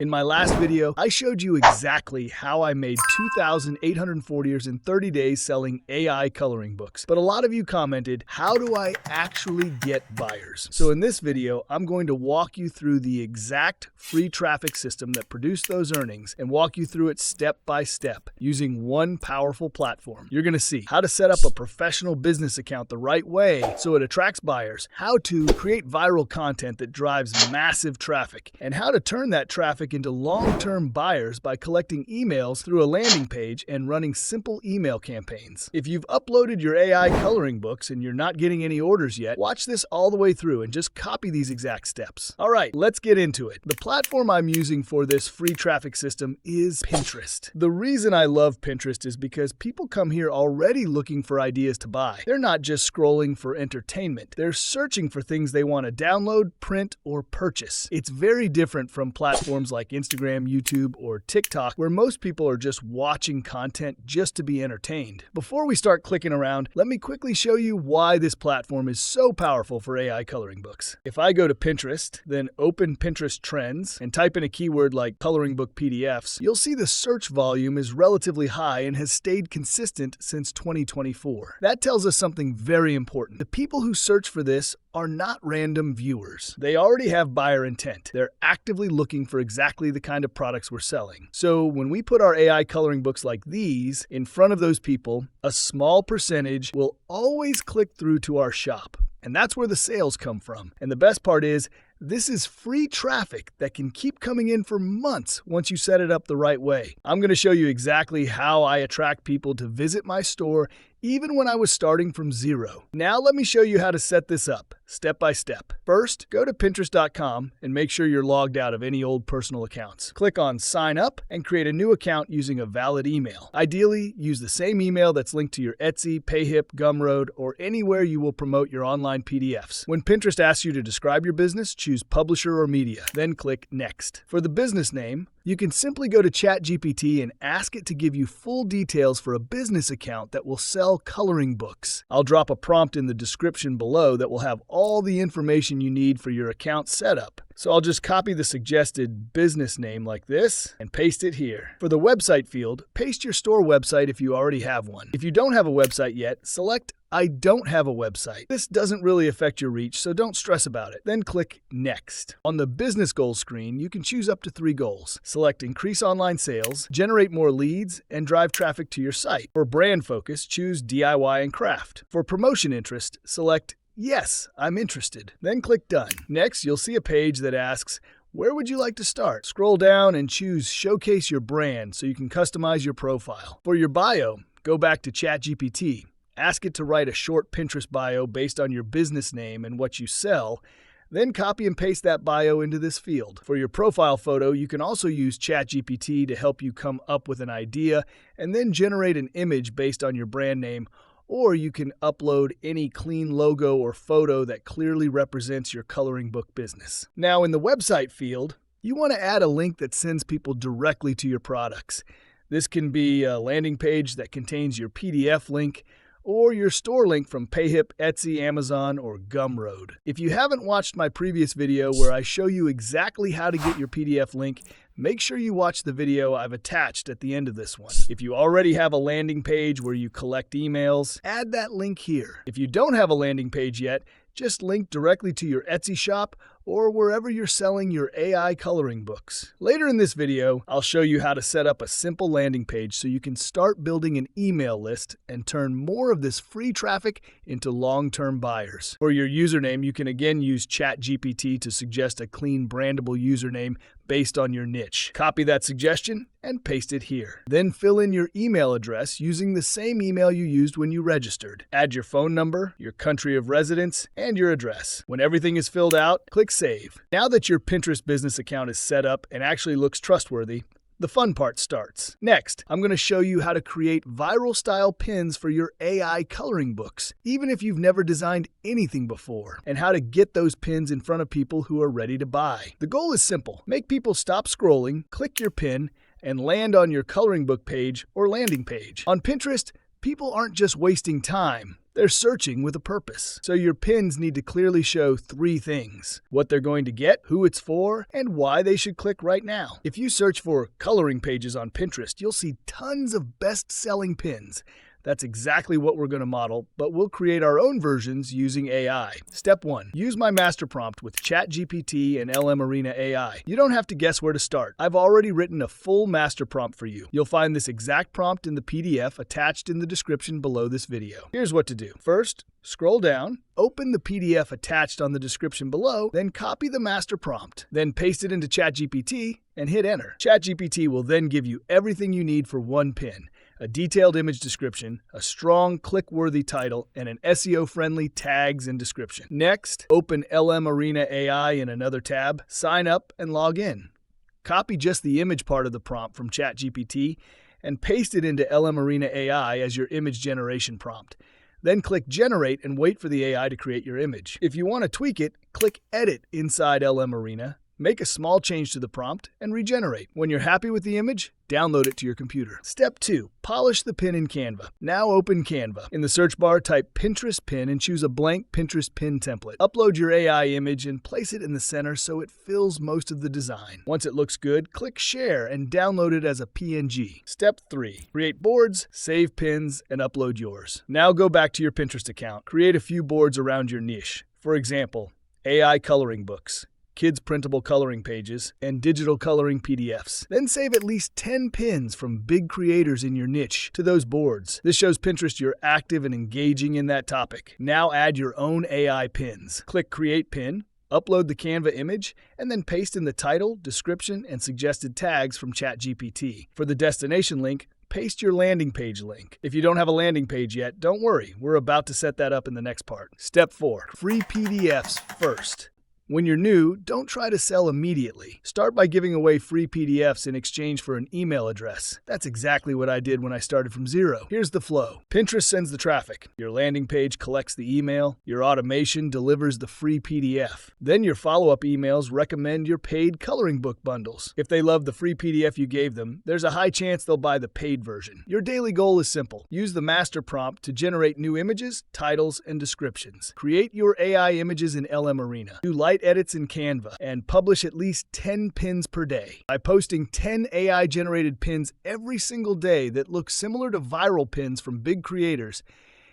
In my last video, I showed you exactly how I made 2,840 in 30 days selling AI coloring books. But a lot of you commented, how do I actually get buyers? So in this video, I'm going to walk you through the exact free traffic system that produced those earnings and walk you through it step by step using one powerful platform. You're going to see how to set up a professional business account the right way so it attracts buyers, how to create viral content that drives massive traffic, and how to turn that traffic into long-term buyers by collecting emails through a landing page and running simple email campaigns. If you've uploaded your AI coloring books and you're not getting any orders yet, watch this all the way through and just copy these exact steps. All right, let's get into it. The platform I'm using for this free traffic system is Pinterest. The reason I love Pinterest is because people come here already looking for ideas to buy. They're not just scrolling for entertainment. They're searching for things they want to download, print, or purchase. It's very different from platforms like Instagram, YouTube, or TikTok, where most people are just watching content just to be entertained. Before we start clicking around, let me quickly show you why this platform is so powerful for AI coloring books. If I go to Pinterest, then open Pinterest Trends, and type in a keyword like coloring book PDFs, you'll see the search volume is relatively high and has stayed consistent since 2024. That tells us something very important. The people who search for this are not random viewers. They already have buyer intent. They're actively looking for exactly the kind of products we're selling. So when we put our AI coloring books like these in front of those people, a small percentage will always click through to our shop. And that's where the sales come from. And the best part is, this is free traffic that can keep coming in for months once you set it up the right way. I'm going to show you exactly how I attract people to visit my store even when I was starting from zero. Now let me show you how to set this up, step by step. First, go to Pinterest.com and make sure you're logged out of any old personal accounts. Click on Sign Up and create a new account using a valid email. Ideally, use the same email that's linked to your Etsy, PayHip, Gumroad, or anywhere you will promote your online PDFs. When Pinterest asks you to describe your business, choose Publisher or Media, then click Next. For the business name, you can simply go to ChatGPT and ask it to give you full details for a business account that will sell coloring books. I'll drop a prompt in the description below that will have all the information you need for your account setup. So I'll just copy the suggested business name like this and paste it here. For the website field, paste your store website if you already have one. If you don't have a website yet, select I don't have a website. This doesn't really affect your reach, so don't stress about it. Then click Next. On the business goals screen, you can choose up to 3 goals. Select increase online sales, generate more leads, and drive traffic to your site. For brand focus, choose DIY and craft. For promotion interest, select Yes, I'm interested. Then click Done. Next, you'll see a page that asks, where would you like to start? Scroll down and choose Showcase Your Brand so you can customize your profile. For your bio, go back to ChatGPT. Ask it to write a short Pinterest bio based on your business name and what you sell, then copy and paste that bio into this field. For your profile photo, you can also use ChatGPT to help you come up with an idea and then generate an image based on your brand name, or you can upload any clean logo or photo that clearly represents your coloring book business. Now in the website field, you want to add a link that sends people directly to your products. This can be a landing page that contains your PDF link, or your store link from PayHip, Etsy, Amazon, or Gumroad. If you haven't watched my previous video where I show you exactly how to get your PDF link, make sure you watch the video I've attached at the end of this one. If you already have a landing page where you collect emails, add that link here. If you don't have a landing page yet, just link directly to your Etsy shop or wherever you're selling your AI coloring books. Later in this video, I'll show you how to set up a simple landing page so you can start building an email list and turn more of this free traffic into long-term buyers. For your username, you can again use ChatGPT to suggest a clean, brandable username based on your niche. Copy that suggestion and paste it here. Then fill in your email address using the same email you used when you registered. Add your phone number, your country of residence, and your address. When everything is filled out, click Save. Now that your Pinterest business account is set up and actually looks trustworthy, the fun part starts. Next, I'm going to show you how to create viral style pins for your AI coloring books, even if you've never designed anything before, and how to get those pins in front of people who are ready to buy. The goal is simple. Make people stop scrolling, click your pin, and land on your coloring book page or landing page. On Pinterest, People aren't just wasting time. They're searching with a purpose. So your pins need to clearly show 3 things: what they're going to get, who it's for, and why they should click right now. If you search for coloring pages on Pinterest, you'll see tons of best-selling pins. That's exactly what we're going to model, but we'll create our own versions using AI. Step 1. Use my master prompt with ChatGPT and LM Arena AI. You don't have to guess where to start. I've already written a full master prompt for you. You'll find this exact prompt in the PDF attached in the description below this video. Here's what to do. First, scroll down, open the PDF attached on the description below, then copy the master prompt. Then paste it into ChatGPT and hit enter. ChatGPT will then give you everything you need for one pin: a detailed image description, a strong click-worthy title, and an SEO-friendly tags and description. Next, open LM Arena AI in another tab, sign up, and log in. Copy just the image part of the prompt from ChatGPT and paste it into LM Arena AI as your image generation prompt. Then click Generate and wait for the AI to create your image. If you want to tweak it, click Edit inside LM Arena, make a small change to the prompt, and regenerate. When you're happy with the image, download it to your computer. Step 2. Polish the pin in Canva. Now open Canva. In the search bar, type Pinterest pin and choose a blank Pinterest pin template. Upload your AI image and place it in the center so it fills most of the design. Once it looks good, click Share and download it as a PNG. Step 3. Create boards, save pins, and upload yours. Now go back to your Pinterest account. Create a few boards around your niche. For example, AI coloring books, kids printable coloring pages, and digital coloring PDFs. Then save at least 10 pins from big creators in your niche to those boards. This shows Pinterest you're active and engaging in that topic. Now add your own AI pins. Click Create Pin, upload the Canva image, and then paste in the title, description, and suggested tags from ChatGPT. For the destination link, paste your landing page link. If you don't have a landing page yet, don't worry. We're about to set that up in the next part. Step 4. Free PDFs first. When you're new, don't try to sell immediately. Start by giving away free PDFs in exchange for an email address. That's exactly what I did when I started from zero. Here's the flow. Pinterest sends the traffic. Your landing page collects the email. Your automation delivers the free PDF. Then your follow-up emails recommend your paid coloring book bundles. If they love the free PDF you gave them, there's a high chance they'll buy the paid version. Your daily goal is simple. Use the master prompt to generate new images, titles, and descriptions. Create your AI images in LM Arena. Do light edits in Canva, and publish at least 10 pins per day. By posting 10 AI-generated pins every single day that look similar to viral pins from big creators,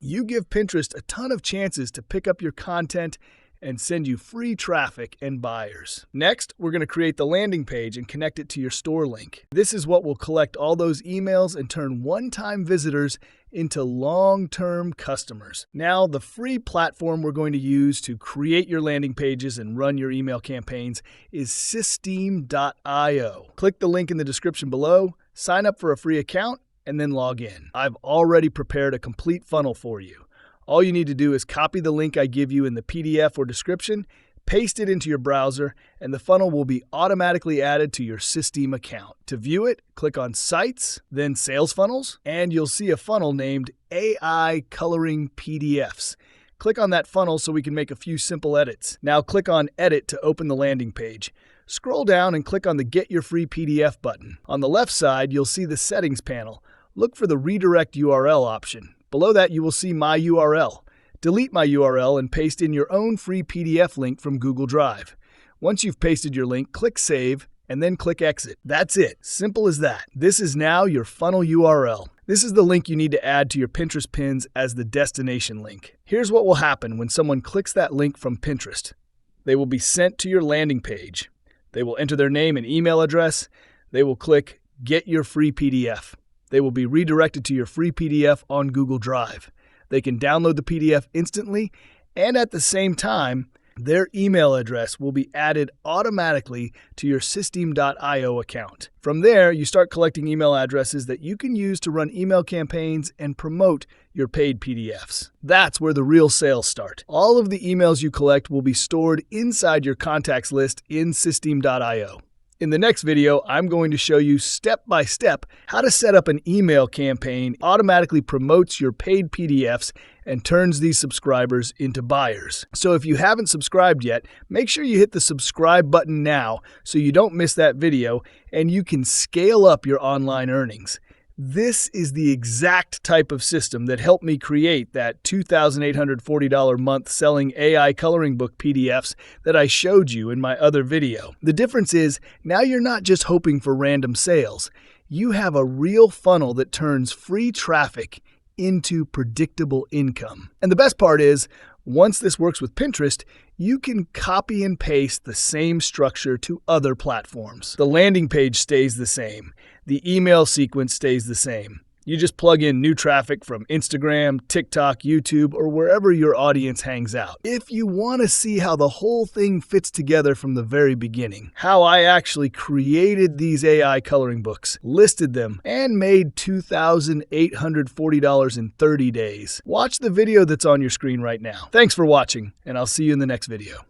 you give Pinterest a ton of chances to pick up your content and send you free traffic and buyers. Next, we're going to create the landing page and connect it to your store link. This is what will collect all those emails and turn one-time visitors into long-term customers. Now, the free platform we're going to use to create your landing pages and run your email campaigns is Systeme.io. Click the link in the description below, sign up for a free account, and then log in. I've already prepared a complete funnel for you. All you need to do is copy the link I give you in the PDF or description, paste it into your browser, and the funnel will be automatically added to your Systeme account. To view it, click on Sites, then Sales Funnels, and you'll see a funnel named AI Coloring PDFs. Click on that funnel so we can make a few simple edits. Now click on Edit to open the landing page. Scroll down and click on the Get Your Free PDF button. On the left side, you'll see the Settings panel. Look for the Redirect URL option. Below that, you will see My URL. Delete My URL and paste in your own free PDF link from Google Drive. Once you've pasted your link, click Save, and then click Exit. That's it. Simple as that. This is now your funnel URL. This is the link you need to add to your Pinterest pins as the destination link. Here's what will happen when someone clicks that link from Pinterest. They will be sent to your landing page. They will enter their name and email address. They will click Get Your Free PDF. They will be redirected to your free PDF on Google Drive. They can download the PDF instantly, and at the same time, their email address will be added automatically to your Systeme.io account. From there, you start collecting email addresses that you can use to run email campaigns and promote your paid PDFs. That's where the real sales start. All of the emails you collect will be stored inside your contacts list in Systeme.io. In the next video, I'm going to show you step by step how to set up an email campaign that automatically promotes your paid PDFs and turns these subscribers into buyers. So if you haven't subscribed yet, make sure you hit the subscribe button now so you don't miss that video and you can scale up your online earnings. This is the exact type of system that helped me create that $2,840 month selling AI coloring book PDFs that I showed you in my other video. The difference is now you're not just hoping for random sales. You have a real funnel that turns free traffic into predictable income. And the best part is, once this works with Pinterest, you can copy and paste the same structure to other platforms. The landing page stays the same. The email sequence stays the same. You just plug in new traffic from Instagram, TikTok, YouTube, or wherever your audience hangs out. If you want to see how the whole thing fits together from the very beginning, how I actually created these AI coloring books, listed them, and made $2,840 in 30 days, watch the video that's on your screen right now. Thanks for watching, and I'll see you in the next video.